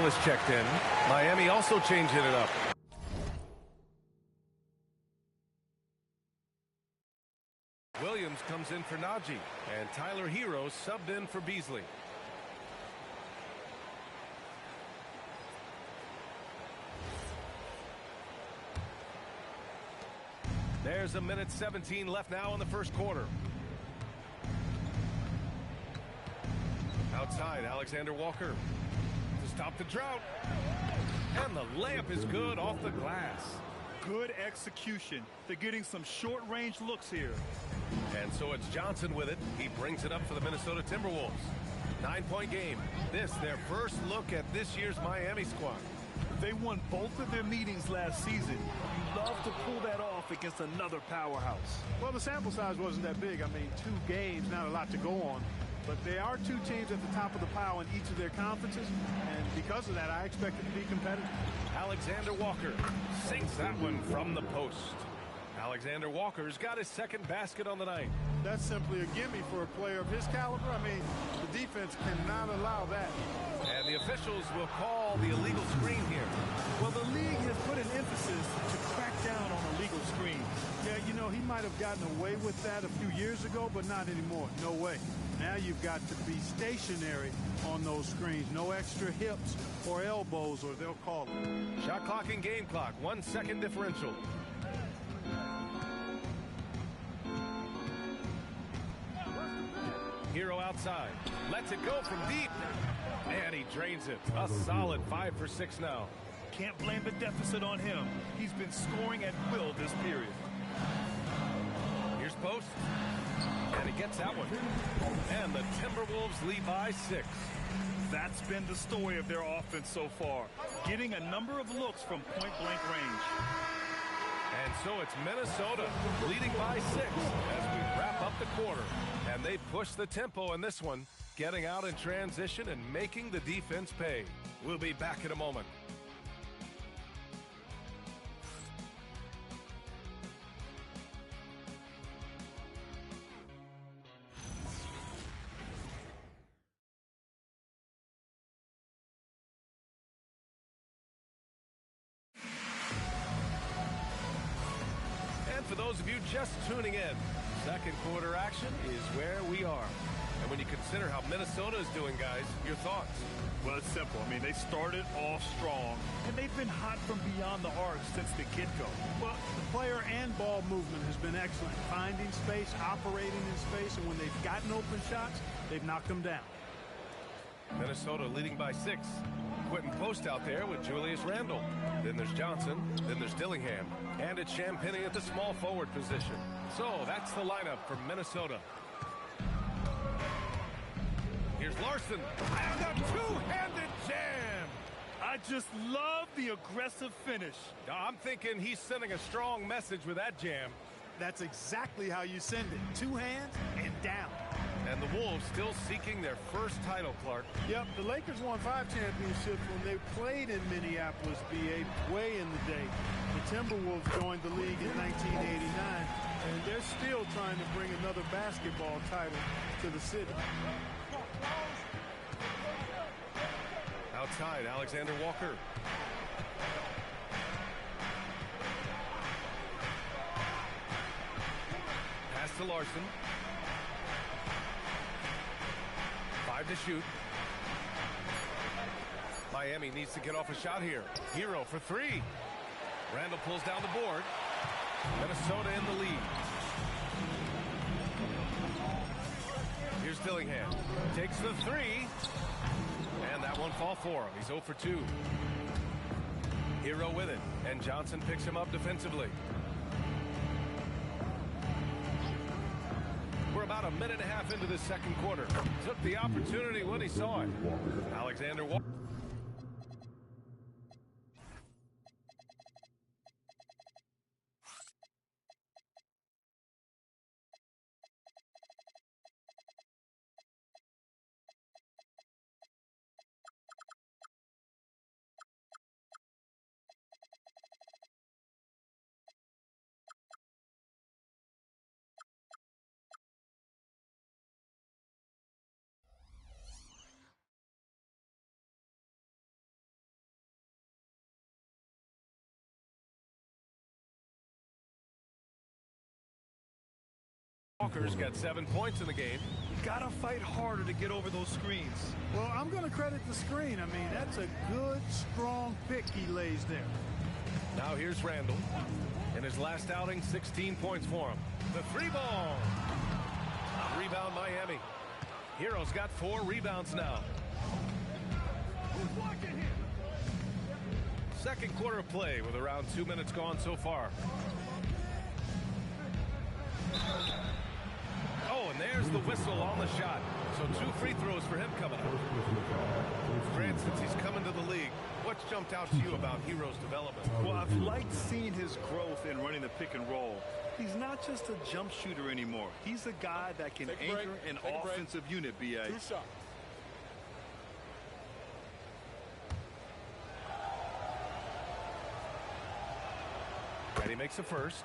Beal is checked in. Miami also changing it up. Williams comes in for Najee, and Tyler Hero subbed in for Beasley. There's a minute 17 left now in the first quarter. Outside, Alexander Walker to stop the drought. And the layup is good off the glass. Good execution. They're getting some short-range looks here. And so it's Johnson with it. He brings it up for the Minnesota Timberwolves. 9-point game. This, their first look at this year's Miami squad. They won both of their meetings last season. You love to pull that off against another powerhouse. Well, the sample size wasn't that big. I mean, 2 games, not a lot to go on. But they are 2 teams at the top of the pile in each of their conferences. And because of that, I expect it to be competitive. Alexander Walker sinks that one from the post. Alexander Walker's got his second basket on the night. That's simply a gimme for a player of his caliber. I mean, the defense cannot allow that. And the officials will call the illegal screen here. Well, the league has put an emphasis to crack down on illegal screens. Yeah, you know, he might have gotten away with that a few years ago, but not anymore. No way. Now you've got to be stationary on those screens. No extra hips or elbows, or they'll call it. Shot clock and game clock. 1 second differential. Hero outside. Lets it go from deep. And he drains it. A solid 5 for 6 now. Can't blame the deficit on him. He's been scoring at will this period. Here's post. And he gets that one. And the Timberwolves lead by 6. That's been the story of their offense so far. Getting a number of looks from point-blank range. And so it's Minnesota leading by 6 as we wrap up the quarter. And they push the tempo in this one, getting out in transition and making the defense pay. We'll be back in a moment. For those of you just tuning in, second quarter action is where we are. And when you consider how Minnesota is doing, guys, your thoughts? Well, it's simple. I mean, they started off strong, and they've been hot from beyond the arc since the get-go. Well, the player and ball movement has been excellent. Finding space, operating in space, and when they've gotten open shots, they've knocked them down. Minnesota leading by 6. Quentin Post out there with Julius Randle. Then there's Johnson. Then there's Dillingham. And it's Champagnie at the small forward position. So that's the lineup for Minnesota. Here's Larson. And a two-handed jam. I just love the aggressive finish. I'm thinking he's sending a strong message with that jam. That's exactly how you send it. 2 hands and down. And the Wolves still seeking their first title, Clark. Yep, the Lakers won 5 championships when they played in Minneapolis, BA, way in the day. The Timberwolves joined the league in 1989, and they're still trying to bring another basketball title to the city. Outside, Alexander Walker. Pass to Larson. 5 to shoot. Miami needs to get off a shot here. Hero for 3. Randle pulls down the board. Minnesota in the lead. Here's Dillingham. Takes the 3. And that one fall for him. He's 0 for 2. Hero with it. And Johnson picks him up defensively. We're about a minute and a half into the second quarter. Took the opportunity when he saw it. Alexander Walker. Walker's got 7 points in the game. You gotta fight harder to get over those screens. Well, I'm going to credit the screen. I mean, that's a good, strong pick he lays there. Now here's Randall. In his last outing, 16 points for him. The three ball. Rebound Miami. Hero's got 4 rebounds now. Second quarter of play with around 2 minutes gone so far. Oh, and there's the whistle on the shot. So 2 free throws for him coming up. Grant, since he's coming to the league, what's jumped out to you about Hero's development? Well, I've liked seeing his growth in running the pick and roll. He's not just a jump shooter anymore. He's a guy that can anchor an offensive unit, B.A. 2 shots. And he makes a first.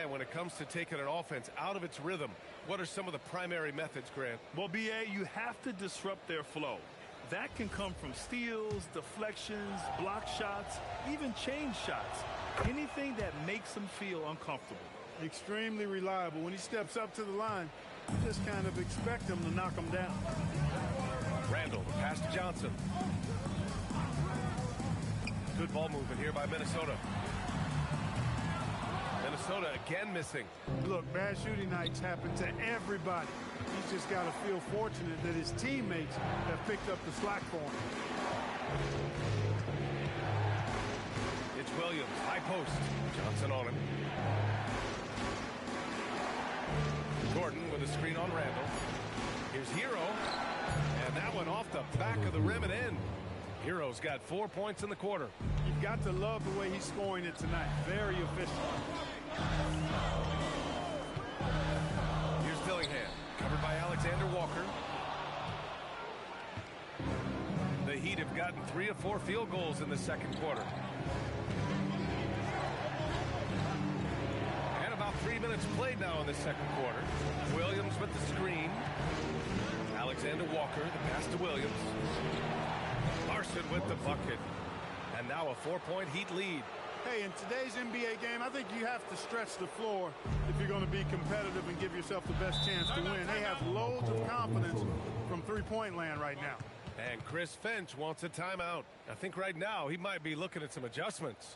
And when it comes to taking an offense out of its rhythm, what are some of the primary methods, Grant? Well, B.A., you have to disrupt their flow. That can come from steals, deflections, block shots, even change shots. Anything that makes them feel uncomfortable. Extremely reliable. When he steps up to the line, you just kind of expect him to knock him down. Randall, the pass to Johnson. Good ball movement here by Minnesota. Minnesota again missing. Look, bad shooting nights happen to everybody. He's just got to feel fortunate that his teammates have picked up the slack for him. It's Williams, high post. Johnson on him. Gordon with a screen on Randall. Here's Hero. And that one off the back of the rim and in. Hero's got 4 points in the quarter. You've got to love the way he's scoring it tonight. Very efficient. Here's Dillingham, covered by Alexander Walker. The Heat have gotten 3 of 4 field goals in the second quarter. And about 3 minutes played now in the second quarter. Williams with the screen. Alexander Walker, the pass to Williams. Larson with the bucket. And now a 4-point Heat lead. Hey, in today's NBA game, I think you have to stretch the floor if you're going to be competitive and give yourself the best chance to win. They have loads of confidence from three-point land right now. And Chris Finch wants a timeout. I think right now he might be looking at some adjustments.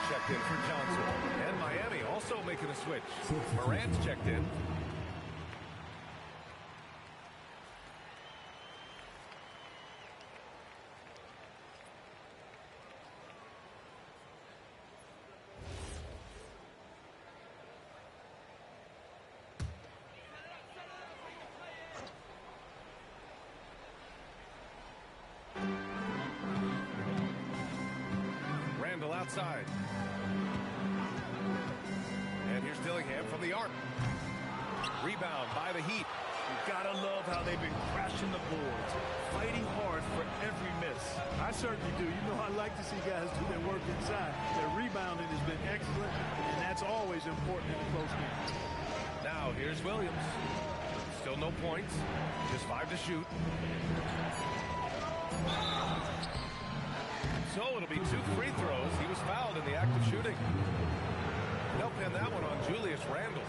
Checked in for Johnson. And Miami also making a switch. Morant's checked in. Randall outside. And here's Dillingham from the arc. Rebound by the Heat. You gotta love how they've been crashing the boards, fighting hard for every miss. I certainly do. You know, I like to see guys do their work inside. Their rebounding has been excellent, and that's always important in a close game. Now here's Williams. Still no points. Just 5 to shoot. So it'll be 2 free throws. He was fouled in the act of shooting. They'll pin that one on Julius Randle.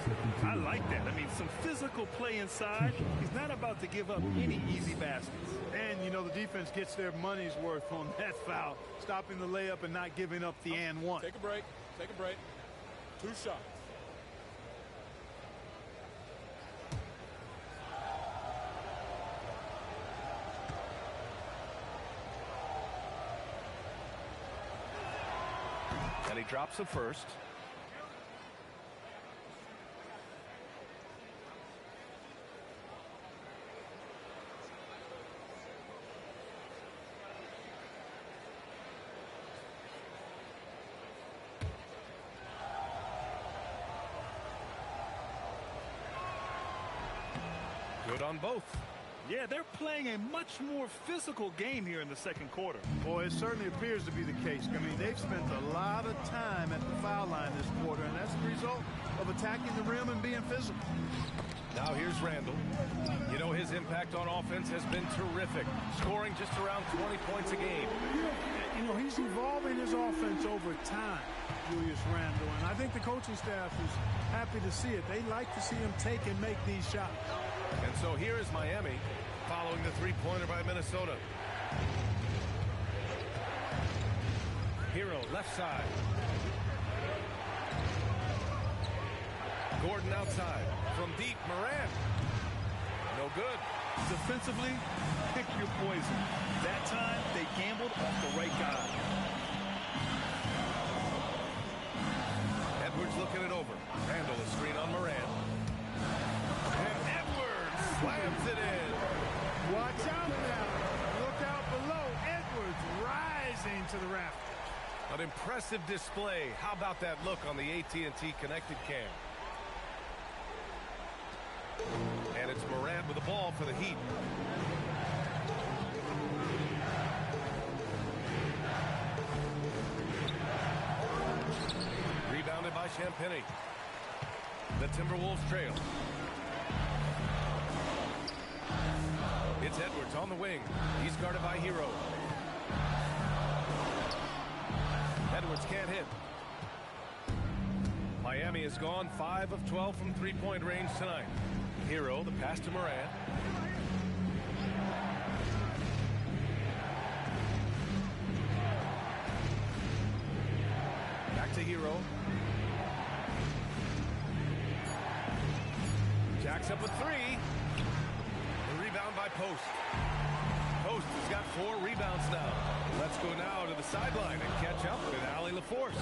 I like that. I mean, some physical play inside. He's not about to give up any easy baskets. And, you know, the defense gets their money's worth on that foul. Stopping the layup and not giving up the and one. Take a break. Take a break. 2 shots. And he drops the first. Good on both. Yeah, they're playing a much more physical game here in the second quarter. Boy, it certainly appears to be the case. I mean, they've spent a lot of time at the foul line this quarter, and that's the result of attacking the rim and being physical. Now here's Randall. You know, his impact on offense has been terrific, scoring just around 20 points a game. You know, he's evolving his offense over time, Julius Randle, and I think the coaching staff is happy to see it. They like to see him take and make these shots. And so here is Miami following the three-pointer by Minnesota. Hero left side. Gordon outside. From deep, Morant. No good. Defensively, pick your poison. That time, they gambled off the right guy. Edwards looking it over. Randall a screen on Morant. And Edwards slams it in. Watch out now. Look out below. Edwards rising to the raft. An impressive display. How about that look on the AT&T connected cam? And it's Morant with the ball for the Heat. Rebounded by Champagnie. The Timberwolves trail. It's Edwards on the wing. He's guarded by Hero. Edwards can't hit. Miami has gone 5 of 12 from three-point range tonight. Hero, the pass to Morant. Back to Hero. Jacks up a three. The rebound by Post. Post has got 4 rebounds now. Let's go now to the sideline and catch up with Allie LaForce.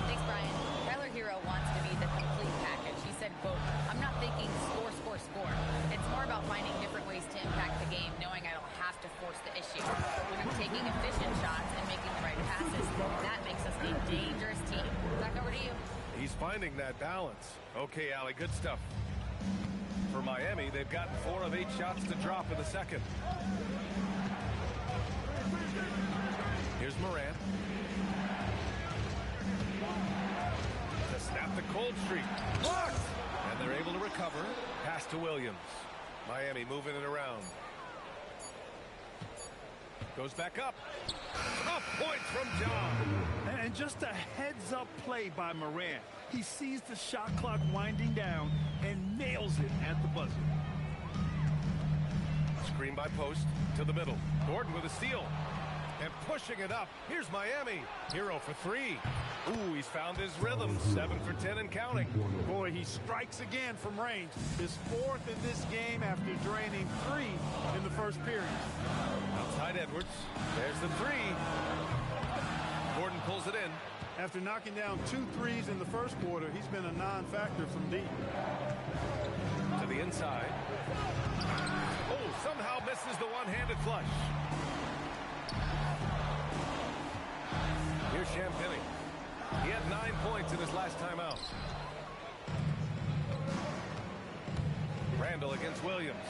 Thanks, Brian. Tyler Hero wants to be the complete package. He said, quote, "I'm not thinking score, score, score. It's more about finding different ways to impact the game, knowing I don't have to force the issue. When I'm taking efficient shots and making the right passes, that makes us a dangerous team." Back over to you. He's finding that balance. Okay, Allie, good stuff. For Miami, they've gotten 4 of 8 shots to drop in the second. Here's Morant. To snap the cold streak. Blocked! And they're able to recover. Pass to Williams. Miami moving it around. Goes back up. A point from John. And just a heads-up play by Morant. He sees the shot clock winding down and nails it at the buzzer. Screen by Post to the middle. Gordon with a steal. And pushing it up. Here's Miami. Hero for 3. Ooh, he's found his rhythm. 7 for 10 and counting. Boy, he strikes again from range. His 4th in this game after draining 3 in the first period. Outside Edwards. There's the 3. Gordon pulls it in. After knocking down 2 threes in the first quarter, he's been a non-factor from deep. To the inside. Oh, somehow misses the one-handed flush. Here's Champagnie. He had 9 points in his last time out. Randall against Williams.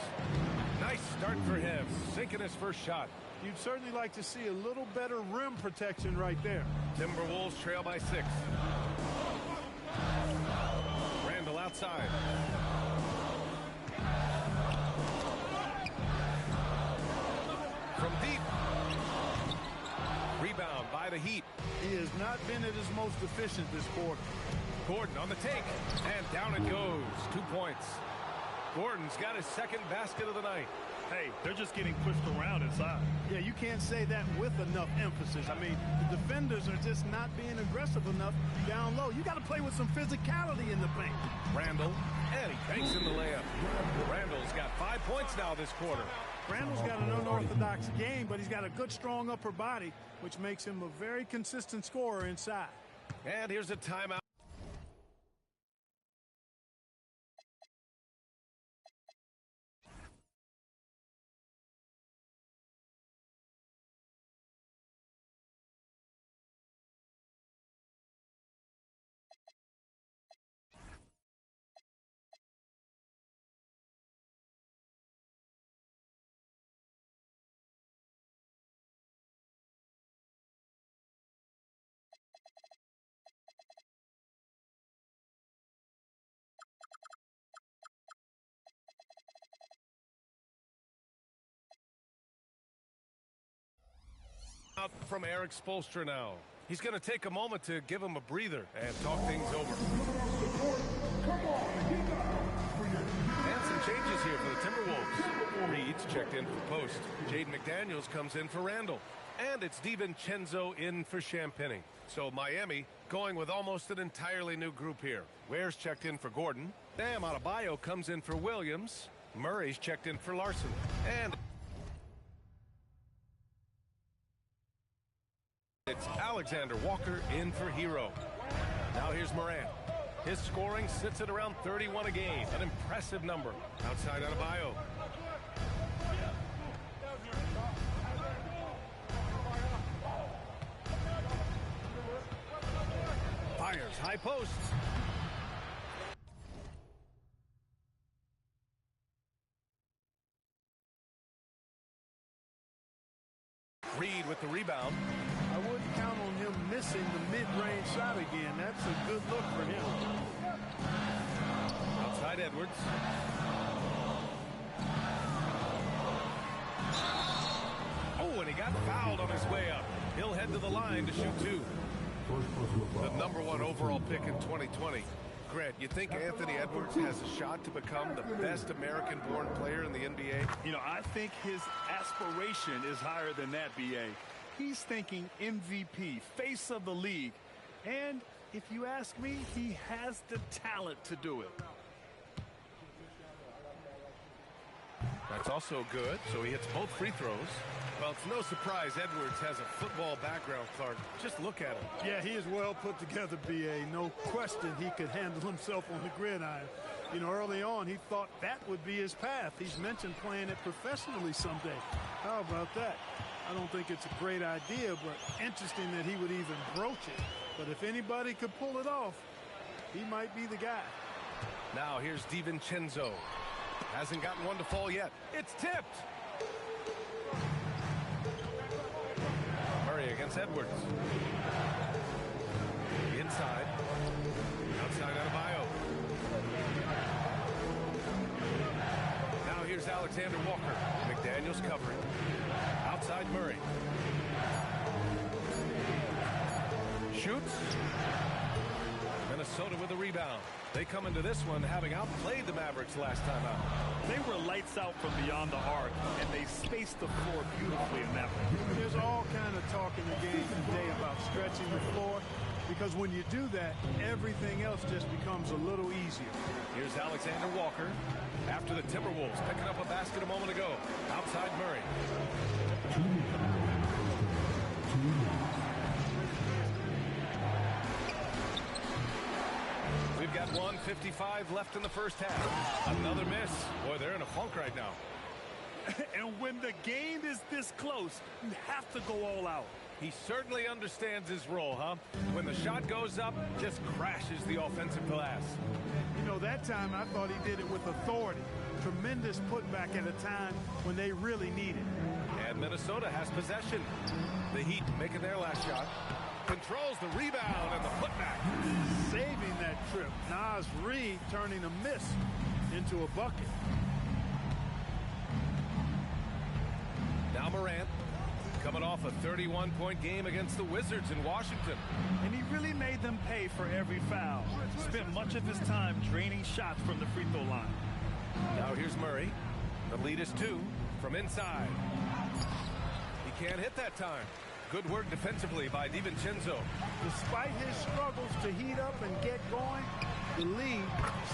Nice start for him. Sinking his first shot. You'd certainly like to see a little better rim protection right there. Timberwolves trail by 6. Randall outside. From deep. Rebound by the Heat. He has not been at his most efficient this quarter. Gordon on the take. And down it goes. 2 points. Gordon's got his second basket of the night. Hey, they're just getting pushed around inside. Yeah, you can't say that with enough emphasis. I mean, the defenders are just not being aggressive enough down low. You got to play with some physicality in the paint. Randall, and he banks in the layup. Randall's got 5 points now this quarter. Randall's got an unorthodox game, but he's got a good, strong upper body, which makes him a very consistent scorer inside. And here's a timeout. Out from Eric Spoelstra now. He's going to take a moment to give him a breather and talk things over. And some changes here for the Timberwolves. Reed's checked in for post. Jaden McDaniels comes in for Randall. And it's DiVincenzo in for Champagnie. So Miami going with almost an entirely new group here. Ware's checked in for Gordon. Bam Adebayo comes in for Williams. Murray's checked in for Larson. And it's Alexander Walker in for Hero. Now here's Morant. His scoring sits at around 31 a game. An impressive number. Outside Adebayo. Fires high posts. Reed with the rebound. I wouldn't count on him missing the mid-range shot again. That's a good look for him. Outside Edwards. Oh, and he got fouled on his way up. He'll head to the line to shoot two. The #1 overall pick in 2020. Grant, you think Anthony Edwards has a shot to become the best American-born player in the NBA? You know, I think his aspiration is higher than that, B.A. He's thinking MVP, face of the league. And if you ask me, he has the talent to do it. That's also good, so he hits both free throws. Well, it's no surprise Edwards has a football background, Clark. Just look at him. Yeah, he is well put together, B.A. No question he could handle himself on the gridiron. You know, early on, he thought that would be his path. He's mentioned playing it professionally someday. How about that? I don't think it's a great idea, but interesting that he would even broach it. But if anybody could pull it off, he might be the guy. Now here's DiVincenzo. Hasn't gotten one to fall yet. It's tipped. Murray against Edwards. Inside. Outside Adebayo. Now here's Alexander Walker. McDaniels covering. Outside Murray. Shoots. Minnesota with a rebound. They come into this one having outplayed the Mavericks last time out. They were lights out from beyond the arc, and they spaced the floor beautifully in that one. There's all kind of talk in the game today about stretching the floor, because when you do that, everything else just becomes a little easier. Here's Alexander Walker. After the Timberwolves picking up a basket a moment ago. Outside Murray. We've got 1:55 left in the first half. Another miss. Boy, they're in a funk right now. And when the game is this close, you have to go all out. He certainly understands his role, huh? When the shot goes up, just crashes the offensive glass. You know, that time I thought he did it with authority. Tremendous putback at a time when they really need it. And Minnesota has possession. The Heat making their last shot. Controls the rebound and the putback. Saving that trip. Naz Reid turning a miss into a bucket. Now Morant coming off a 31-point game against the Wizards in Washington. And he really made them pay for every foul. Spent much of his time draining shots from the free throw line. Now here's Murray. The lead is 2 from inside. He can't hit that time. Good work defensively by DiVincenzo. Despite his struggles to heat up and get going, the lead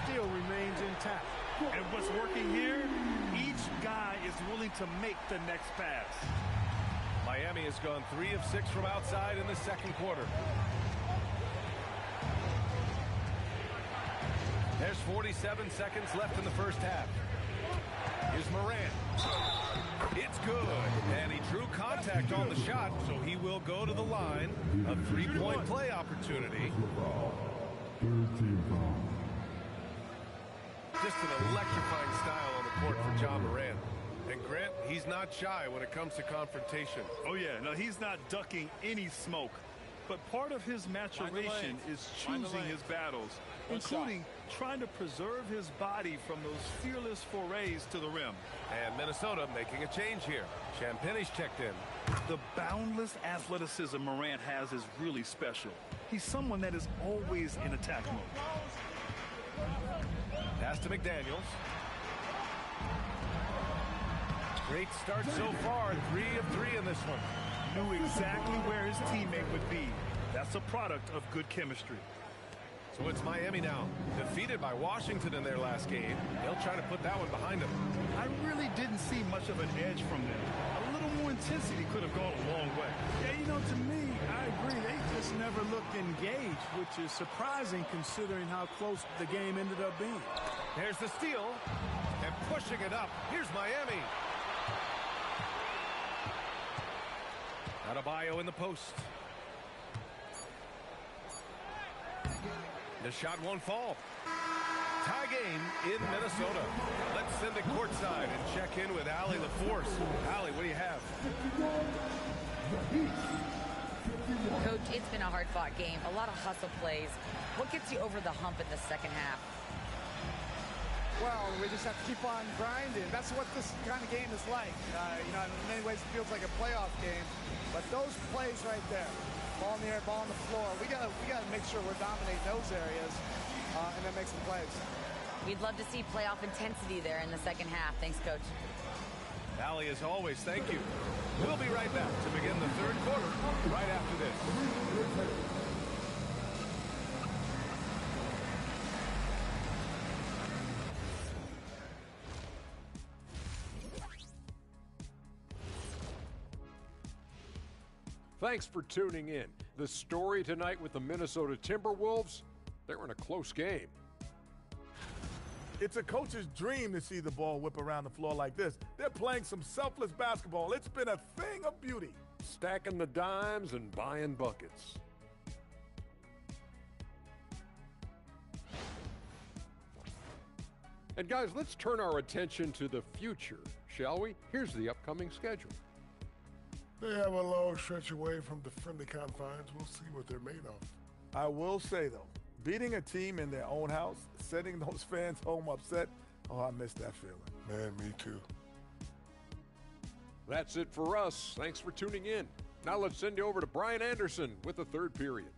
still remains intact. And what's working here, each guy is willing to make the next pass. Miami has gone 3 of 6 from outside in the second quarter. There's 47 seconds left in the first half. Here's Morant. It's good. And he drew contact on the shot, so he will go to the line. A 3-point play opportunity. Just an electrifying style on the court for Ja Morant. And Grant, he's not shy when it comes to confrontation. Oh, yeah. No, he's not ducking any smoke. But part of his maturation is choosing his battles, including trying to preserve his body from those fearless forays to the rim. And Minnesota making a change here. Champagnie's checked in. The boundless athleticism Morant has is really special. He's someone that is always in attack mode. Pass to McDaniels. Great start so far. 3 of 3 in this one. Knew exactly where his teammate would be. That's a product of good chemistry. So it's Miami now. Defeated by Washington in their last game. They'll try to put that one behind them. I really didn't see much of an edge from them. A little more intensity could have gone a long way. Yeah, you know, to me, I agree. They just never looked engaged, which is surprising considering how close the game ended up being. There's the steal. And pushing it up. Here's Miami. Adebayo in the post. The shot won't fall. Tie game in Minnesota. Let's send it courtside and check in with Allie LaForce. Allie, what do you have? Coach, it's been a hard-fought game. A lot of hustle plays. What gets you over the hump in the second half? Well, we just have to keep on grinding. That's what this kind of game is like. You know, in many ways it feels like a playoff game. But those plays right there, ball in the air, ball on the floor, we gotta make sure we're dominating those areas and then make some plays. We'd love to see playoff intensity there in the second half. Thanks, Coach. Allie, as always, thank you. We'll be right back to begin the third quarter right after this. Thanks for tuning in. The story tonight with the Minnesota Timberwolves, they're in a close game. It's a coach's dream to see the ball whip around the floor like this. They're playing some selfless basketball. It's been a thing of beauty. Stacking the dimes and buying buckets. And guys, let's turn our attention to the future, shall we? Here's the upcoming schedule. They have a long stretch away from the friendly confines. We'll see what they're made of. I will say, though, beating a team in their own house, sending those fans home upset, oh, I miss that feeling. Man, me too. That's it for us. Thanks for tuning in. Now let's send you over to Brian Anderson with the third period.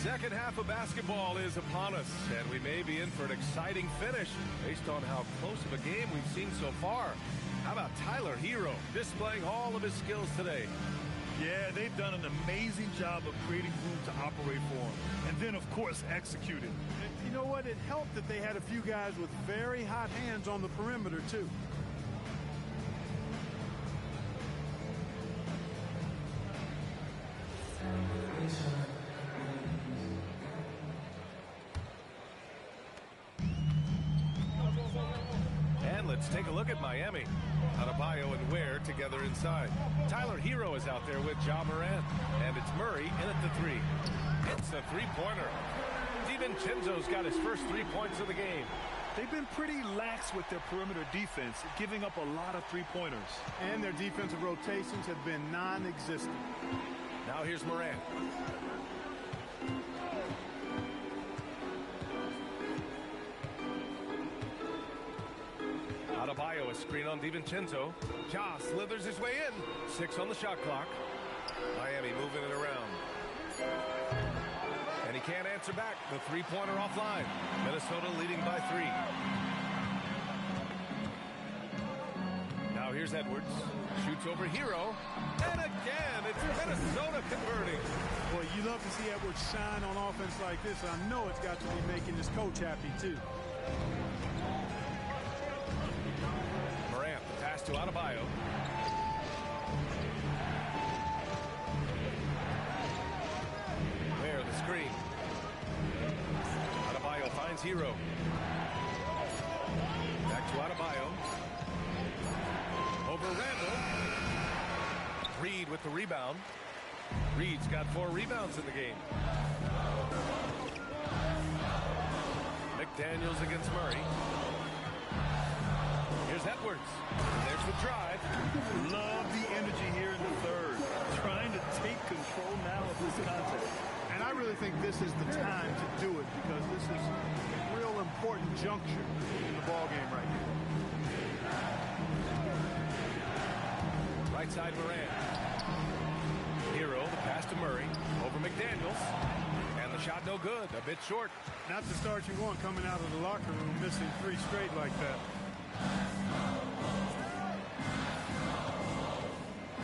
Second half of basketball is upon us, and we may be in for an exciting finish based on how close of a game we've seen so far. How about Tyler Hero displaying all of his skills today? Yeah, they've done an amazing job of creating room to operate for him. And then, of course, executing. You know what? It helped that they had a few guys with very hot hands on the perimeter, too. Let's take a look at Miami. Adebayo and Ware together inside. Tyler Hero is out there with Ja Morant. And it's Murray in at the three. It's a three-pointer. DiVincenzo's got his first 3 points of the game. They've been pretty lax with their perimeter defense, giving up a lot of three-pointers. And their defensive rotations have been non-existent. Now here's Morant. Adebayo, a screen on DiVincenzo. Ja slithers his way in. 6 on the shot clock. Miami moving it around. And he can't answer back. The three-pointer offline. Minnesota leading by 3. Now here's Edwards. Shoots over Hero. And again, it's Minnesota converting. Boy, you love to see Edwards shine on offense like this. I know it's got to be making this coach happy, too. Morant, the pass to Adebayo. Ware, the screen. Adebayo finds Hero. Back to Adebayo. Over Randall. Reed with the rebound. Reed's got 4 rebounds in the game. McDaniels against Murray. Here's Edwards. There's the drive. Love the energy here in the third. Trying to take control now of this contest. And I really think this is the time to do it because this is a real important juncture in the ballgame right here. Right side Moran. Hero, the pass to Murray. Over McDaniels. And the shot no good. A bit short. Not the start you want coming out of the locker room missing 3 straight like that.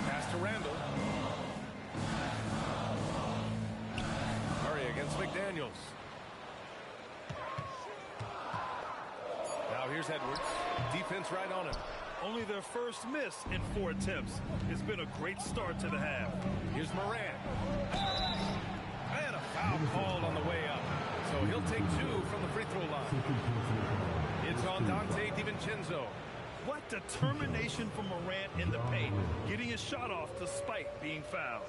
Pass to Randall. Murray against McDaniels. Now here's Edwards. Defense right on him. Only their first miss in 4 attempts. It's been a great start to the half. Here's Moran. And a foul called on the way up. So he'll take 2 from the free throw line. It's on Dante DiVincenzo. What determination from Morant in the paint, getting his shot off despite being fouled.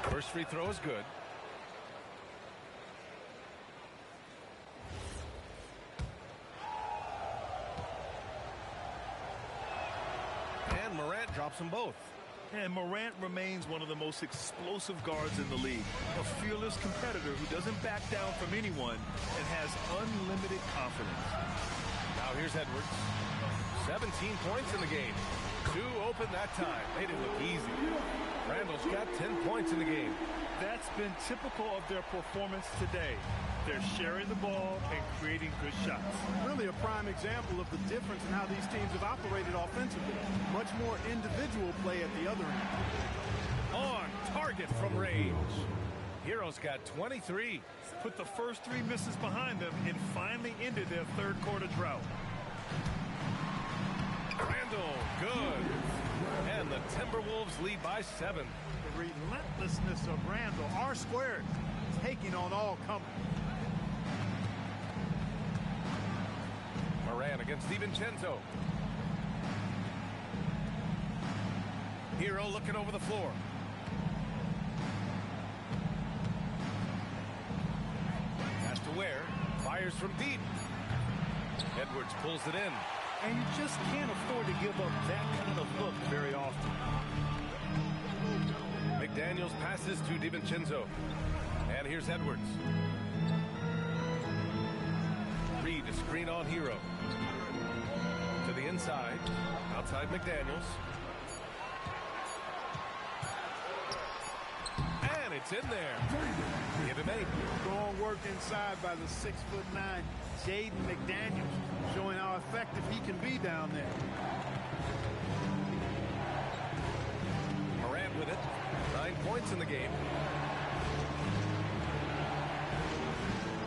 First free throw is good. And Morant drops them both. And Morant remains one of the most explosive guards in the league. A fearless competitor who doesn't back down from anyone and has unlimited confidence. Now here's Edwards. 17 points in the game. 2 open that time. Made it look easy. Randall's got 10 points in the game. That's been typical of their performance today. They're sharing the ball and creating good shots. Really a prime example of the difference in how these teams have operated offensively. Much more individual play at the other end. On target from range. Hero's got 23. Put the first 3 misses behind them and finally ended their third quarter drought. Randall, good. And the Timberwolves lead by 7. The relentlessness of Randall, R squared, taking on all comers. Moran against DiVincenzo. Hero looking over the floor. Pass to Ware. Fires from deep. Edwards pulls it in. And you just can't afford to give up that kind of look very often. McDaniels passes to DiVincenzo. And here's Edwards. Reed to screen on Hero. To the inside. Outside McDaniels. And it's in there. Give him 8. Strong work inside by the 6'9" Jaden McDaniels, showing how effective he can be down there. Morant with it. 9 points in the game.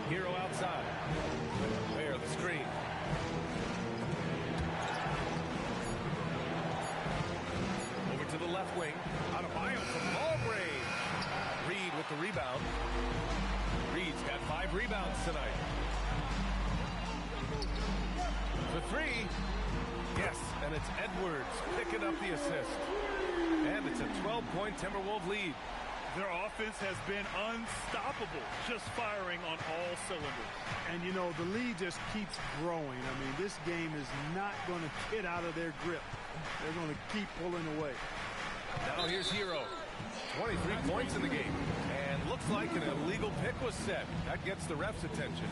Hero outside. Ware the screen. Over to the left wing. Adebayo from long range. Reed with the rebound. Reed's got 5 rebounds tonight. The 3. Yes, and it's Edwards picking up the assist. And it's a 12-point Timberwolves lead. Their offense has been unstoppable, just firing on all cylinders. And, you know, the lead just keeps growing. I mean, this game is not going to get out of their grip. They're going to keep pulling away. Now here's Hero. 23 points in the game. And looks like an illegal pick was set. That gets the ref's attention.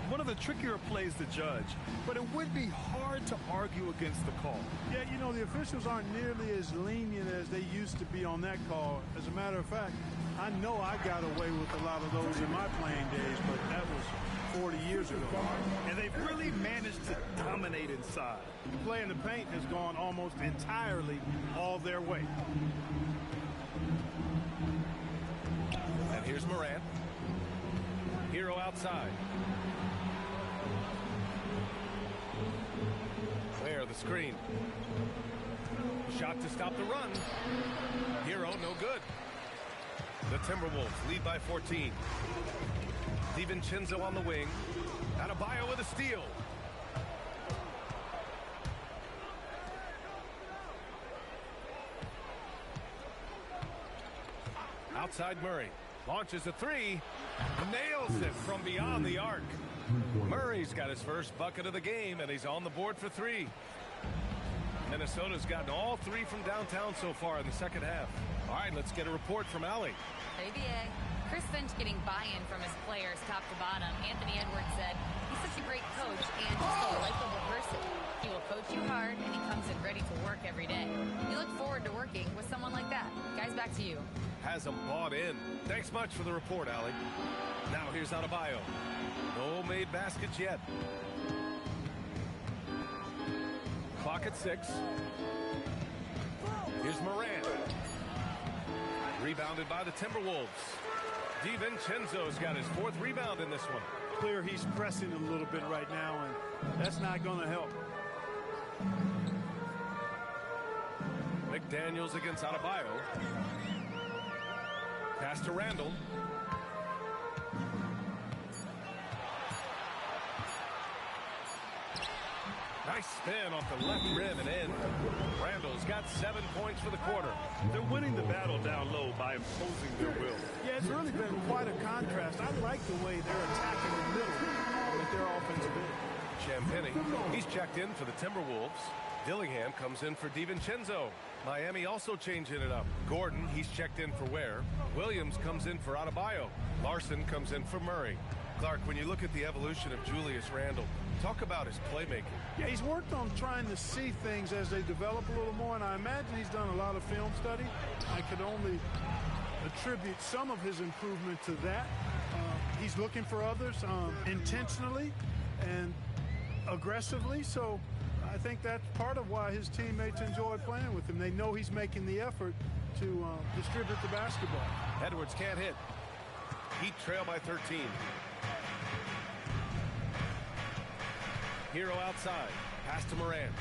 One of the trickier plays to judge, but it would be hard to argue against the call. Yeah, you know, the officials aren't nearly as lenient as they used to be on that call. As a matter of fact, I know I got away with a lot of those in my playing days, but that was 40 years ago. And they've really managed to dominate inside. The play in the paint has gone almost entirely all their way. And here's Morant. Hero outside. Ware the screen. Shot to stop the run. Hero no good. The Timberwolves lead by 14. DiVincenzo on the wing. Adebayo with a steal. outside Murray. Launches a three. Nails it from beyond the arc. Murray's got his first bucket of the game, and he's on the board for three. Minnesota's gotten all three from downtown so far in the second half. All right, let's get a report from Allie. ABA. Chris Finch getting buy-in from his players top to bottom. Anthony Edwards said he's such a great coach and just a likable person. He will coach you hard, and he comes in ready to work every day. We look forward to working with someone like that. Guys, back to you. Has them bought in. Thanks much for the report, Allie. Now here's Adebayo. No made baskets yet. Clock at 6. Here's Morant. Rebounded by the Timberwolves. DiVincenzo's got his 4th rebound in this one. Clear he's pressing a little bit right now, and that's not going to help. McDaniels against Adebayo. Pass to Randall. Nice spin off the left rim and in. Randall's got 7 points for the quarter. They're winning the battle down low by imposing their will. Yeah, it's really been quite a contrast. I like the way they're attacking the middle with their offensive end. Champagny, he's checked in for the Timberwolves. Dillingham comes in for DiVincenzo. Miami also changing it up. Gordon, he's checked in for Ware. Williams comes in for Adebayo. Larson comes in for Murray. Clark, when you look at the evolution of Julius Randle, talk about his playmaking. Yeah, he's worked on trying to see things as they develop a little more, and I imagine he's done a lot of film study. I could only attribute some of his improvement to that. He's looking for others intentionally and aggressively, so I think that's part of why his teammates enjoy playing with him. They know he's making the effort to distribute the basketball. Edwards can't hit. Heat trail by 13. Hero outside. Pass to Morant.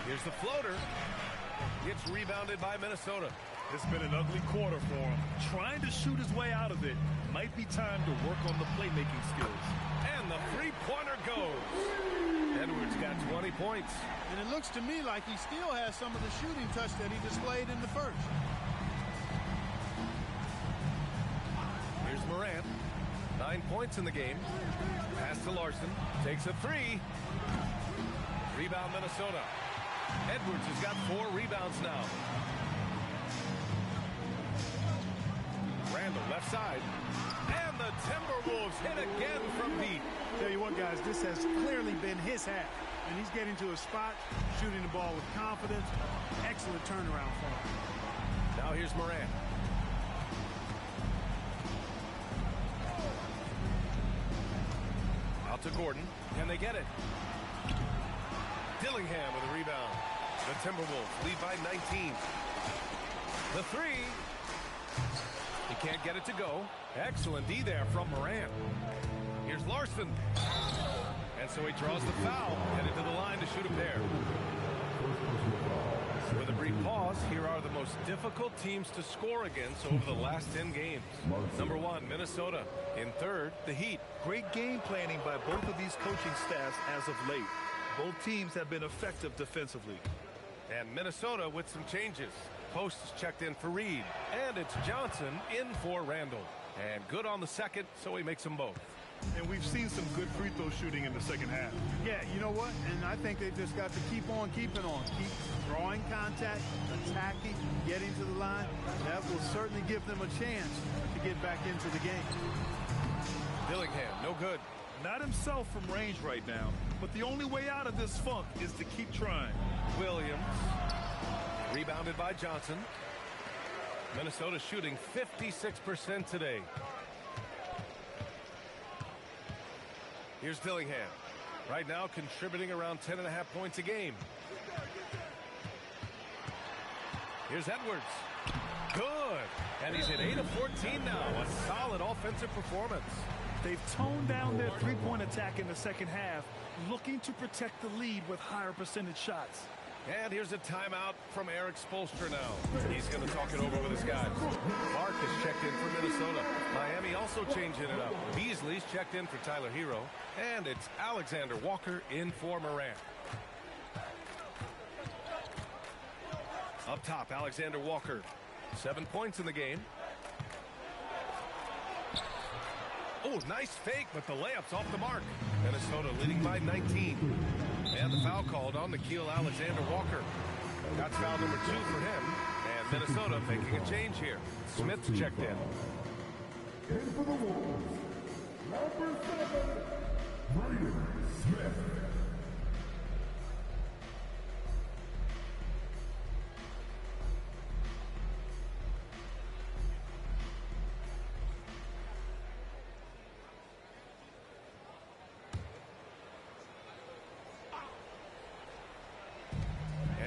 Here's the floater. Gets rebounded by Minnesota. It's been an ugly quarter for him. Trying to shoot his way out of it. Might be time to work on the playmaking skills. And the three-pointer goes. Edwards got 20 points. And it looks to me like he still has some of the shooting touch that he displayed in the first. Here's Morant. 9 points in the game. Pass to Larson. Takes a three. Rebound Minnesota. Edwards has got 4 rebounds now. Randall left side. And the Timberwolves hit again from deep. Tell you what, guys, this has clearly been his half. And he's getting to a spot, shooting the ball with confidence. Excellent turnaround for him. Now here's Morant. Out to Gordon. Can they get it? Dillingham with a rebound. The Timberwolves lead by 19. The three. He can't get it to go. Excellent D there from Morant. Here's Larson. And so he draws the foul. Headed to the line to shoot a pair. With a brief pause, here are the most difficult teams to score against over the last 10 games. Number 1, Minnesota. In third, the Heat. Great game planning by both of these coaching staffs as of late. Both teams have been effective defensively. And Minnesota with some changes. Post is checked in for Reed. And it's Johnson in for Randall. And good on the second, so he makes them both. And we've seen some good free throw shooting in the second half. Yeah, you know what? And I think they've just got to keep on keeping on. Keep drawing contact, attacking, getting to the line. That will certainly give them a chance to get back into the game. Dillingham, no good. Not himself from range right now, but the only way out of this funk is to keep trying. Williams, rebounded by Johnson. Minnesota shooting 56% today. Here's Dillingham. Right now contributing around 10.5 points a game. Here's Edwards. Good. And he's at 8 of 14 now. A solid offensive performance. They've toned down their three-point attack in the second half, looking to protect the lead with higher percentage shots. And here's a timeout from Eric Spoelstra now. He's going to talk it over with his guys. Clark is checked in for Minnesota. Miami also changing it up. Beasley's checked in for Tyler Hero. And it's Alexander Walker in for Morant. Up top, Alexander Walker. 7 points in the game. Oh, nice fake, but the layup's off the mark. Minnesota leading by 19. And the foul called on Nickeil Alexander-Walker. That's foul number 2 for him. And Minnesota making a change here. Smith's checked in. In for the Wolves, number 7, Braden Smith.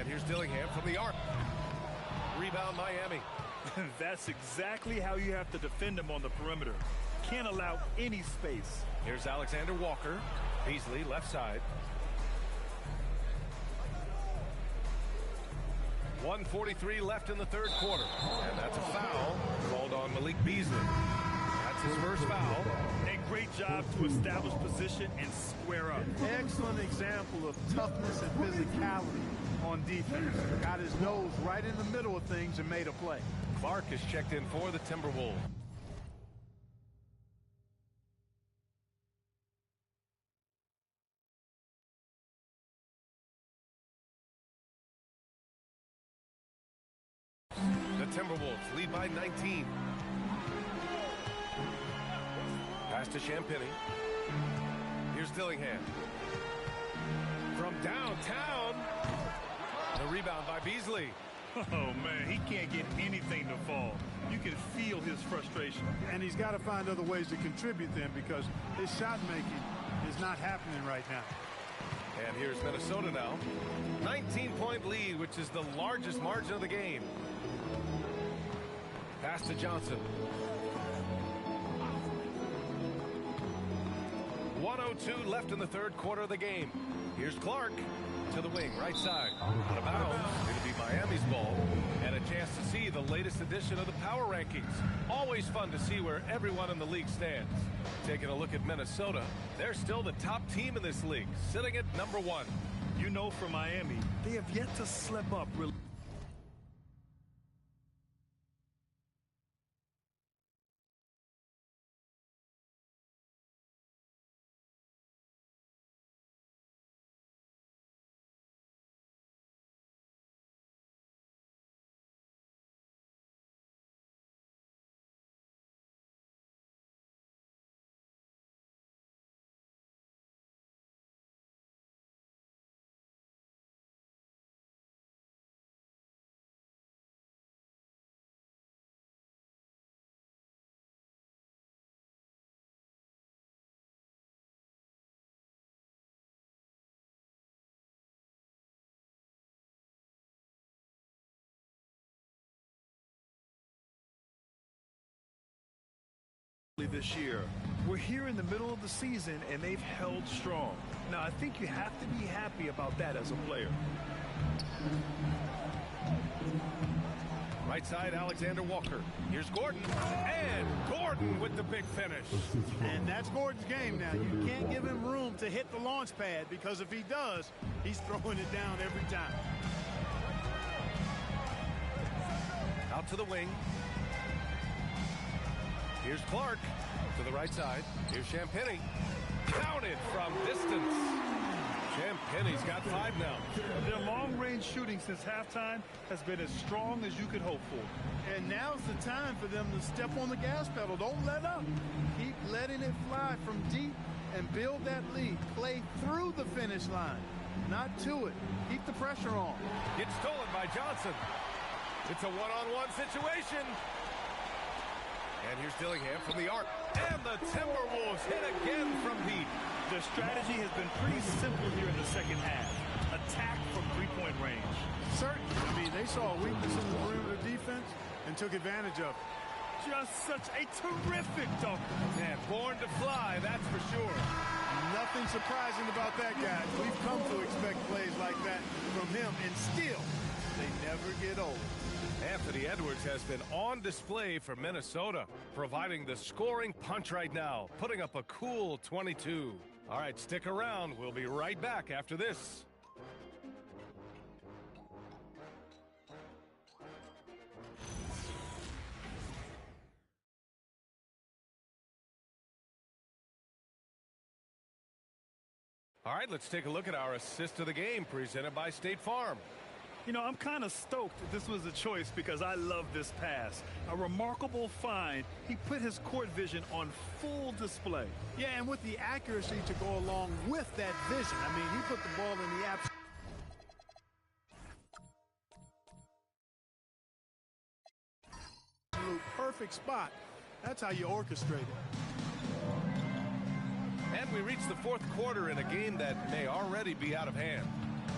Here's Dillingham from the arc. Rebound Miami. That's exactly how you have to defend him on the perimeter. Can't allow any space. Here's Alexander Walker. Beasley left side. 1:43 left in the third quarter. And that's a foul called on Malik Beasley. That's his first foul. A great job to establish position and square up. Excellent example of toughness and physicality on defense. Got his nose right in the middle of things and made a play. Clark is checked in for the Timberwolves. The Timberwolves lead by 19. Pass to Champagnie. Here's Dillingham. From downtown. The rebound by Beasley. Oh, man, he can't get anything to fall. You can feel his frustration. And he's got to find other ways to contribute then because his shot making is not happening right now. And here's Minnesota now. 19-point lead, which is the largest margin of the game. Pass to Johnson. 1:02 left in the third quarter of the game. Here's Clark to the wing, right side. Out of bounds. It'll be Miami's ball. And a chance to see the latest edition of the power rankings. Always fun to see where everyone in the league stands. Taking a look at Minnesota, they're still the top team in this league, sitting at number 1. You know, for Miami, they have yet to slip up really. This year. We're here in the middle of the season and they've held strong. Now I think you have to be happy about that as a player. Right side, Alexander Walker. Here's Gordon. And Gordon with the big finish. And that's Gordon's game now. You can't give him room to hit the launch pad because if he does, he's throwing it down every time. Out to the wing. Here's Clark to the right side. Here's Champagnie. Counted from distance. Champagnie's got 5 now. Their long-range shooting since halftime has been as strong as you could hope for. And now's the time for them to step on the gas pedal. Don't let up. Keep letting it fly from deep and build that lead. Play through the finish line, not to it. Keep the pressure on. Gets stolen by Johnson. It's a one-on-one situation. And here's Dillingham from the arc. And the Timberwolves hit again from deep. Their strategy has been pretty simple here in the second half. Attack from three-point range. Certainly. I mean, they saw a weakness in the perimeter defense and took advantage of it. Just such a terrific dunk. Man, born to fly, that's for sure. Nothing surprising about that, guy. We've come to expect plays like that from him, and still, they never get old. Anthony Edwards has been on display for Minnesota, providing the scoring punch right now, putting up a cool 22. All right, stick around. We'll be right back after this. All right, let's take a look at our assist of the game presented by State Farm. You know, I'm kind of stoked that this was a choice because I love this pass. A remarkable find. He put his court vision on full display. Yeah, and with the accuracy to go along with that vision. I mean, he put the ball in the absolute perfect spot. That's how you orchestrate it. And we reach the fourth quarter in a game that may already be out of hand.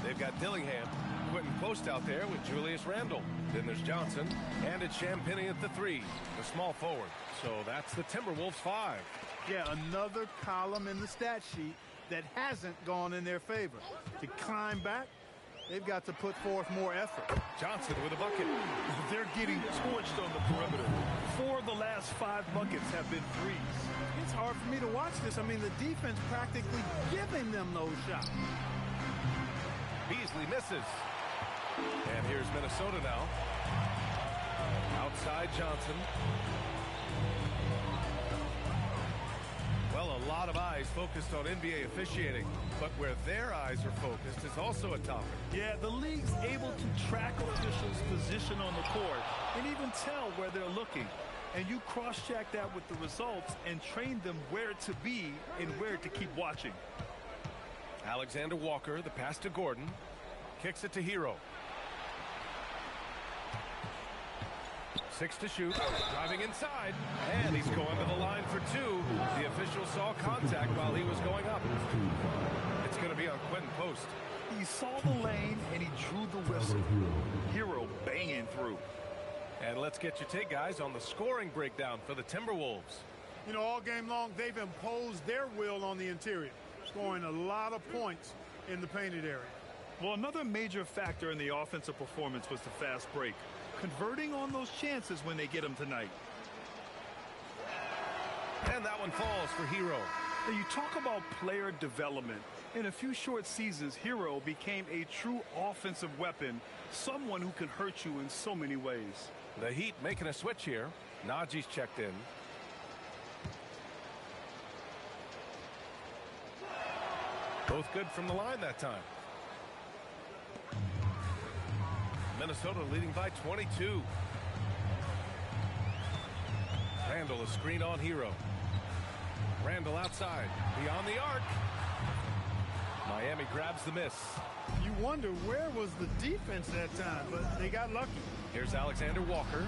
They've got Dillingham, Quentin Post out there with Julius Randle. Then there's Johnson, and it's Champagnie at the 3, the small forward. So that's the Timberwolves 5. Yeah, another column in the stat sheet that hasn't gone in their favor. To climb back, they've got to put forth more effort. Johnson with a bucket. They're getting torched on the perimeter. 4 of the last 5 buckets have been threes. It's hard for me to watch this. I mean, the defense practically giving them those shots. Beasley misses. And here's Minnesota now. Outside Johnson. Well, a lot of eyes focused on NBA officiating, but where their eyes are focused is also a topic. Yeah, the league's able to track officials' position on the court and even tell where they're looking. And you cross-check that with the results and train them where to be and where to keep watching. Alexander Walker, the pass to Gordon. Kicks it to Hero. 6 to shoot. Driving inside. And he's going to the line for 2. The official saw contact while he was going up. It's going to be on Quentin Post. He saw the lane and he drew the whistle. Hero banging through. And let's get your take, guys, on the scoring breakdown for the Timberwolves. You know, all game long, they've imposed their will on the interior, scoring a lot of points in the painted area. Well, another major factor in the offensive performance was the fast break. Converting on those chances when they get them tonight. And that one falls for Hero. Now, you talk about player development. In a few short seasons, Hero became a true offensive weapon, someone who can hurt you in so many ways. The Heat making a switch here. Najee's checked in. Both good from the line that time. Minnesota leading by 22. Randle, a screen on Hero. Randle outside, beyond the arc. Miami grabs the miss. You wonder where was the defense that time, but they got lucky. Here's Alexander Walker.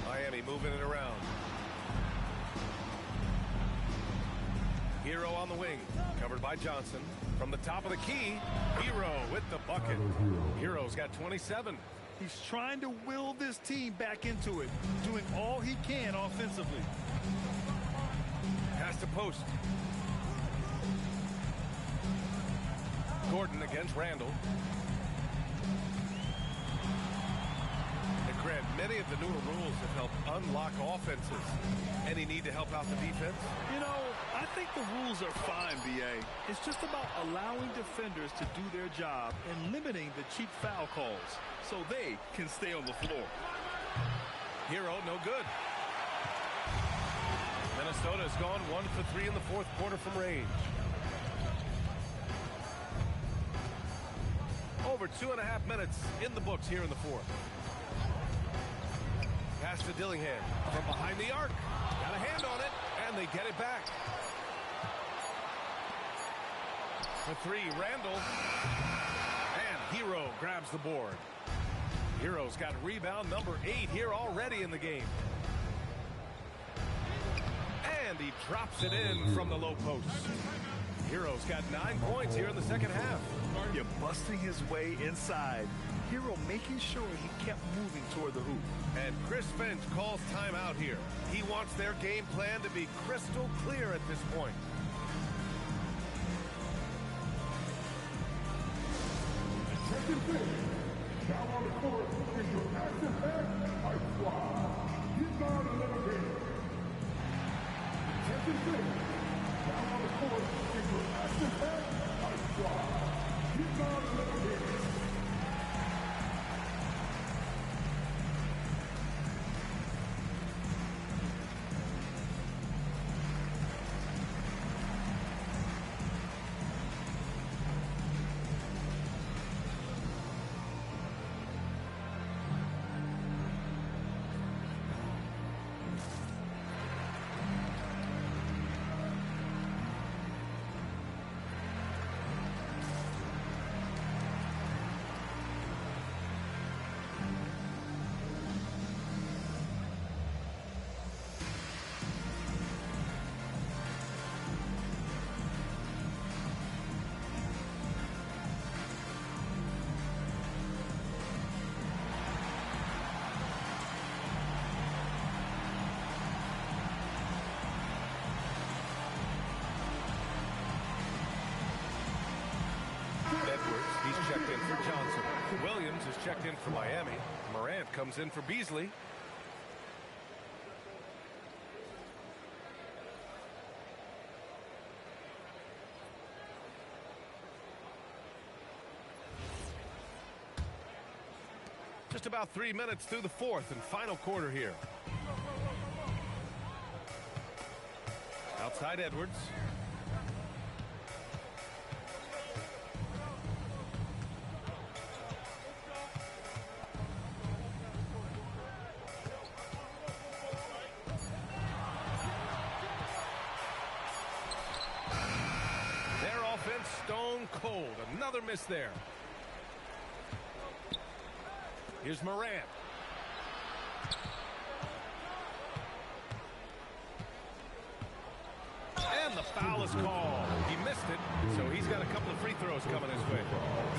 Miami moving it around. Hero on the wing, covered by Johnson. From the top of the key, Hero with the bucket. Hero's got 27. He's trying to will this team back into it, doing all he can offensively. Pass to Post. Gordon against Randle. And Grant, many of the newer rules have helped unlock offenses. Any need to help out the defense? You know, I think the rules are fine, B.A. It's just about allowing defenders to do their job and limiting the cheap foul calls so they can stay on the floor. Hero, no good. Minnesota has gone 1 for 3 in the fourth quarter from range. Over 2.5 minutes in the books here in the fourth. Pass to Dillingham from behind the arc. Got a hand on it, and they get it back. For 3, Randle. And Hero grabs the board. Hero's got rebound number 8 here already in the game. And he drops it in from the low post. Hero's got 9 points here in the second half. You're busting his way inside. Hero making sure he kept moving toward the hoop. And Chris Finch calls timeout here. He wants their game plan to be crystal clear at this point. Now on the court is your active head, Mike Squad. He's on a little bit. Now on the court is your active head, Mike Squad. He's on a little bit. checked in for Miami. Morant comes in for Beasley. Just about 3 minutes through the fourth and final quarter here. Outside Edwards. Their offense stone cold. Another miss there. Here's Morant. And the foul is called. He missed it, so he's got a couple of free throws coming his way.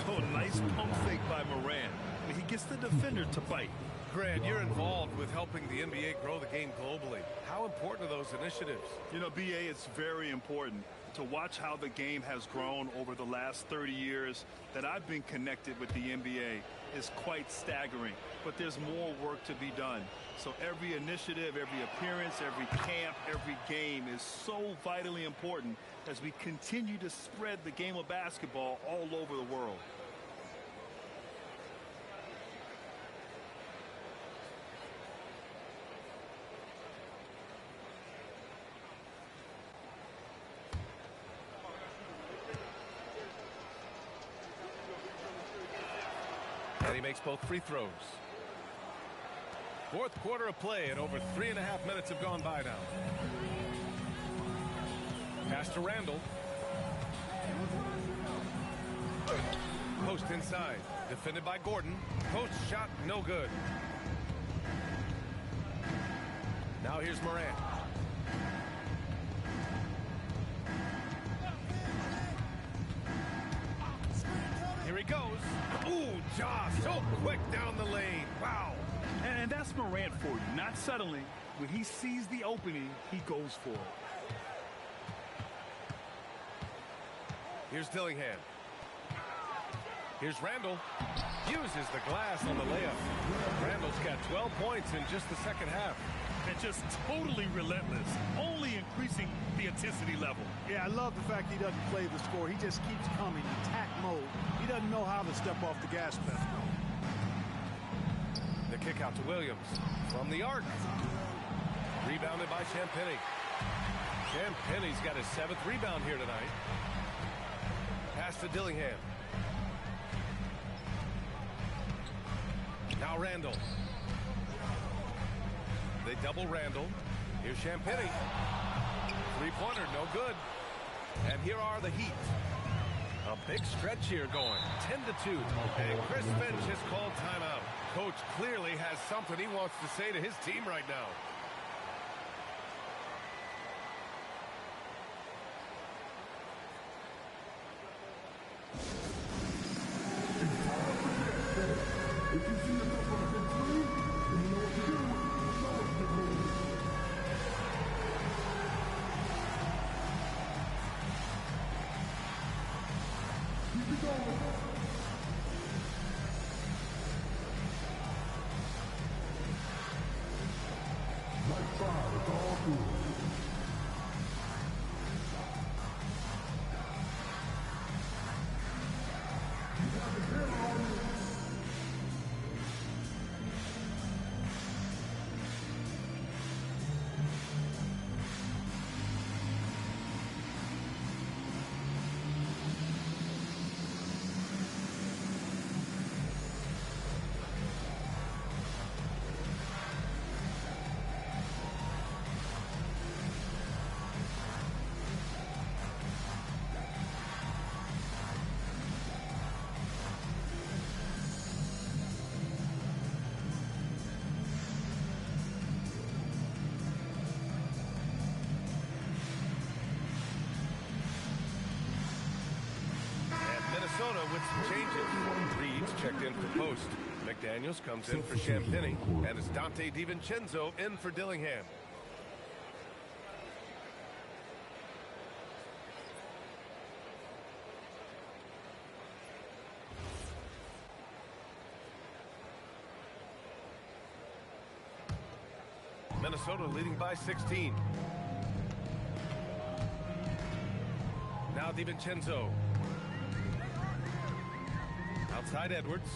Oh, nice pump fake by Morant. He gets the defender to bite. Grant, you're involved with helping the NBA grow the game globally. How important are those initiatives? You know, BA, it's very important to watch how the game has grown over the last 30 years that I've been connected with the NBA is quite staggering. But there's more work to be done. So every initiative, every appearance, every camp, every game is so vitally important as we continue to spread the game of basketball all over the world. And he makes both free throws. Fourth quarter of play, and over 3.5 minutes have gone by now. Pass to Randall. Post inside. Defended by Gordon. Post shot, no good. Now here's Morant. Here he goes. Ooh, Ja, so quick down the lane. Wow. And that's Morant for you. Not settling. When he sees the opening, he goes for it. Here's Dillingham. Here's Randall. Uses the glass on the layup. Randall's got 12 points in just the second half. And just totally relentless, only increasing the intensity level. Yeah, I love the fact he doesn't play the score. He just keeps coming, attack mode. He doesn't know how to step off the gas pedal. The kick out to Williams from the arc. Rebounded by Champagnie. Champagnie's got his 7th rebound here tonight. Pass to Dillingham. Now Randall. They double Randall. Here's Champagnie. Three-pointer, no good. And here are the Heat. A big stretch here going. 10-2. And Chris Finch has called timeout. Coach clearly has something he wants to say to his team right now. If you see yourself on a big screen, then you know what to do. Show us the move. Keep it going. Nice try. It's all good. You have the hammer on you. Minnesota with some changes. Reed's checked in for Post. McDaniels comes in for Champagnie. And it's Dante DiVincenzo in for Dillingham. Minnesota leading by 16. Now DiVincenzo. Outside Edwards.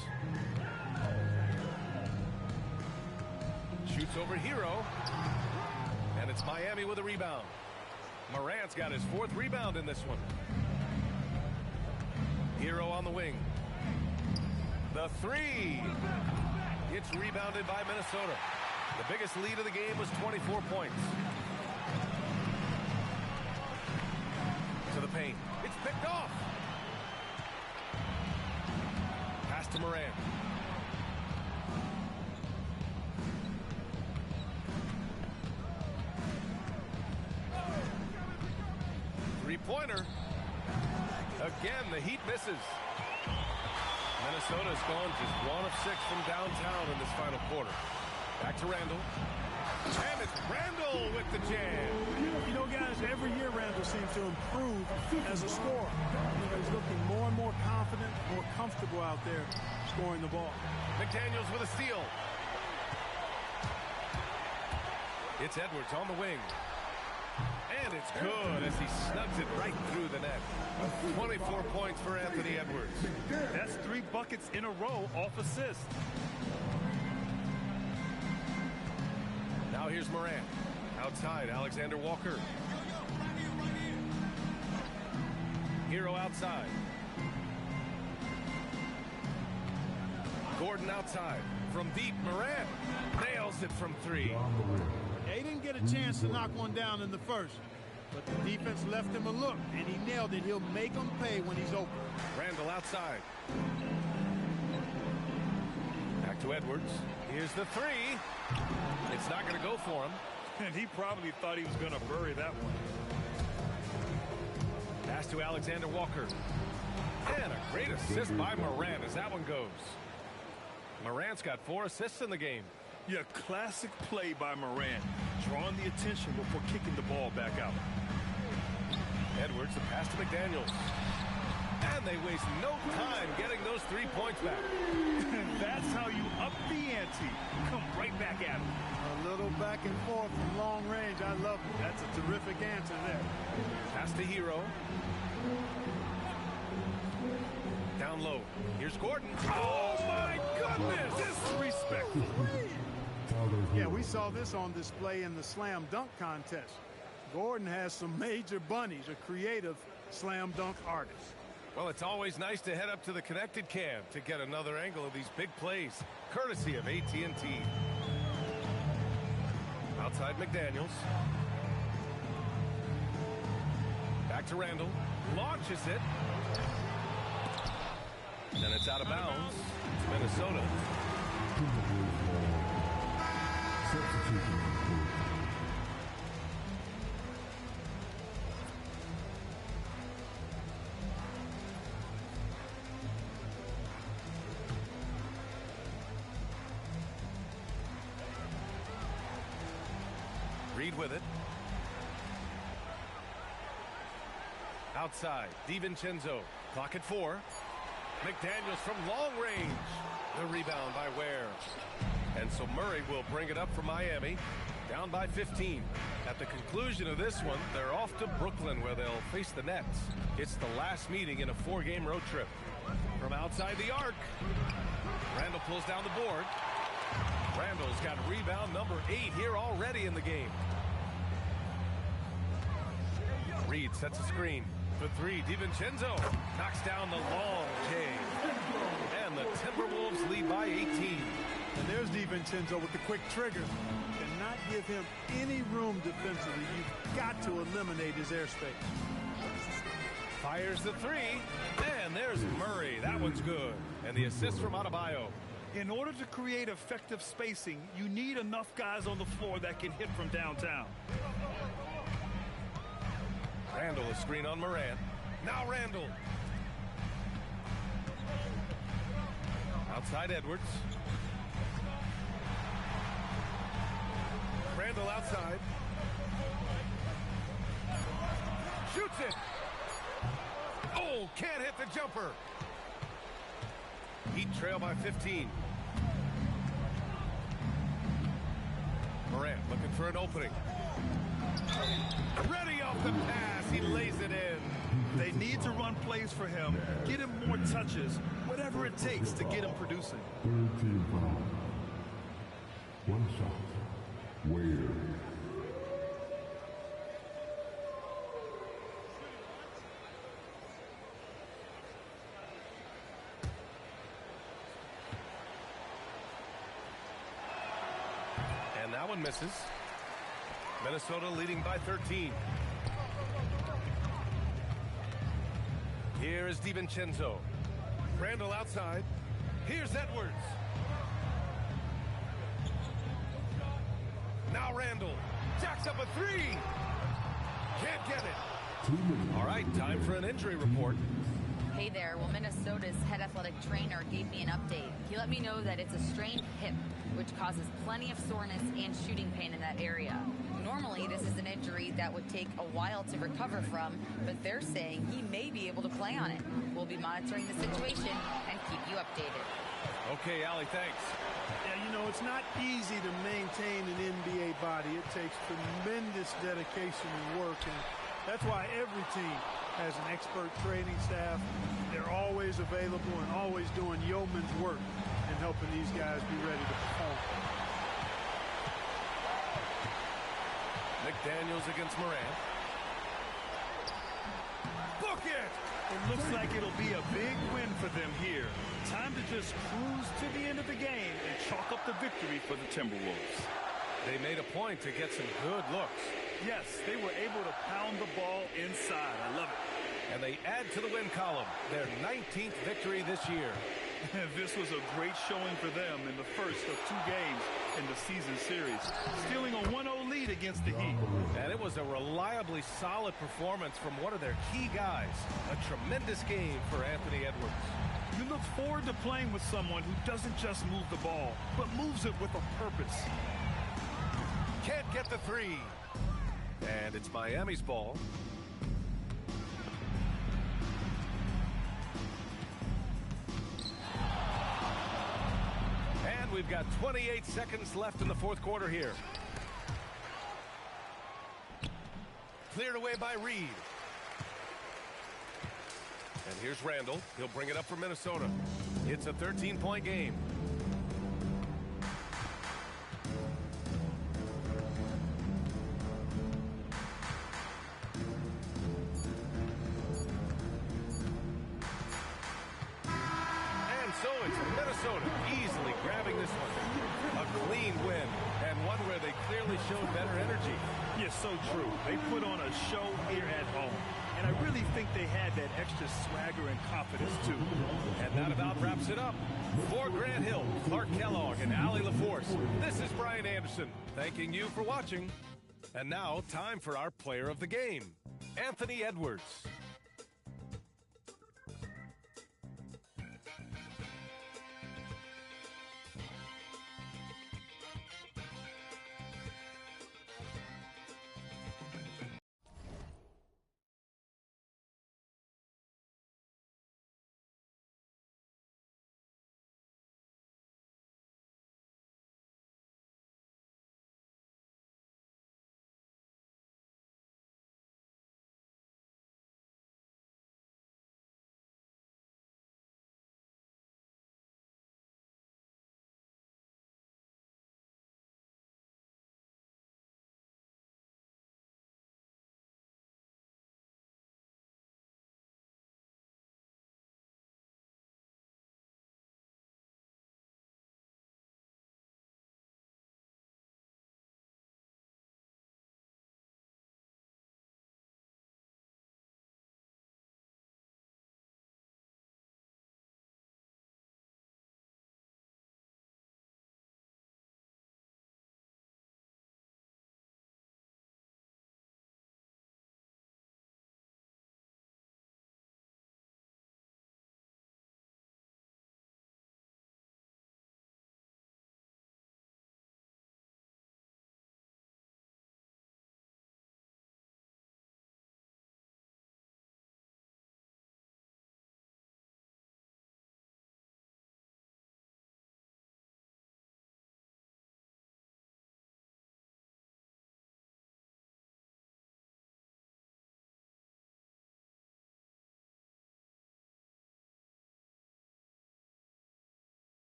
Shoots over Hero. And it's Miami with a rebound. Morant's got his 4th rebound in this one. Hero on the wing. The 3. It's rebounded by Minnesota. The biggest lead of the game was 24 points. To the paint. It's picked off. Pass to Morant. Three-pointer. Again, the Heat misses. Minnesota's gone just 1 of 6 from downtown in this final quarter. Back to Randall. And it's Randall with the jam. You know, guys, every year Randall seems to improve as a scorer. He's looking more and more confident, more comfortable out there scoring the ball. McDaniels with a steal. It's Edwards on the wing. And it's good as he snugs it right through the net. 24 points for Anthony Edwards. That's 3 buckets in a row off assist. Now here's Morant. Outside, Alexander Walker. Hero outside. Gordon outside. From deep, Morant nails it from 3. They didn't get a chance to knock one down in the first, but the defense left him a look, and he nailed it. He'll make them pay when he's open. Randall outside. Back to Edwards. Here's the 3. It's not going to go for him. And he probably thought he was going to bury that one. Pass to Alexander Walker. And a great assist by Morant as that one goes. Morant's got 4 assists in the game. Yeah, classic play by Morant, drawing the attention before kicking the ball back out. Edwards, the pass to McDaniels. And they waste no time getting those 3 points back. That's how you up the ante. Come right back at him. A little back and forth from long range. I love it. That's a terrific answer there. Pass to Hero. Down low. Here's Gordon. Oh, my goodness. Disrespectful. Yeah, we saw this on display in the slam dunk contest. Gordon has some major bunnies, a creative slam dunk artist. Well, it's always nice to head up to the connected cam to get another angle of these big plays, courtesy of AT&T. Outside McDaniels. Back to Randall. Launches it. And it's out of bounds. It's Minnesota. Reed with it. Outside, DiVincenzo. Clock at 4. McDaniels from long range. The rebound by Ware. And so Murray will bring it up for Miami. Down by 15. At the conclusion of this one, they're off to Brooklyn where they'll face the Nets. It's the last meeting in a 4-game road trip. From outside the arc, Randall pulls down the board. Randall's got rebound number 8 here already in the game. Reed sets a screen. For 3, DiVincenzo knocks down the long J. And the Timberwolves lead by 18. And there's DiVincenzo with the quick trigger. Cannot give him any room defensively. You've got to eliminate his airspace. Fires the 3. And there's Murray. That one's good. And the assist from Adebayo. In order to create effective spacing, you need enough guys on the floor that can hit from downtown. Randall, a screen on Morant. Now Randall. Outside Edwards. Randall outside. Shoots it. Oh, can't hit the jumper. Heat trail by 15. Morant looking for an opening. Ready off the pass. He lays it in. They need to run plays for him, get him more touches, whatever it takes to get him producing. Third team foul. One shot. Wade. And that one misses. Minnesota leading by 13. Here is DiVincenzo. Randall outside. Here's Edwards. Now Randall jacks up a three. Can't get it. All right, time for an injury report. Hey there. Well, Minnesota's head athletic trainer gave me an update. He let me know that it's a strained hip, which causes plenty of soreness and shooting pain in that area. Normally, this is an injury that would take a while to recover from, but they're saying he may be able to play on it. We'll be monitoring the situation and keep you updated. Okay, Allie, thanks. Yeah, you know, it's not easy to maintain an NBA body. It takes tremendous dedication and work, and that's why every team has an expert training staff. They're always available and always doing yeoman's work and helping these guys be ready to perform. McDaniels against Morant. Book it! It looks like it'll be a big win for them here. Time to just cruise to the end of the game and chalk up the victory for the Timberwolves. They made a point to get some good looks. Yes, they were able to pound the ball inside. I love it. And they add to the win column, their 19th victory this year. This was a great showing for them in the first of 2 games in the season series, stealing a 1-0 lead against the Heat. And it was a reliably solid performance from one of their key guys. A tremendous game for Anthony Edwards. You look forward to playing with someone who doesn't just move the ball, but moves it with a purpose. Can't get the three. And it's Miami's ball. And we've got 28 seconds left in the fourth quarter here. Cleared away by Reed. And here's Randall. He'll bring it up for Minnesota. It's a 13-point game. So it's Minnesota easily grabbing this one. A clean win, and one where they clearly showed better energy. Yes, so true. They put on a show here at home. And I really think they had that extra swagger and confidence, too. And that about wraps it up. For Grant Hill, Clark Kellogg, and Allie LaForce, this is Brian Anderson, thanking you for watching. And now, time for our player of the game, Anthony Edwards.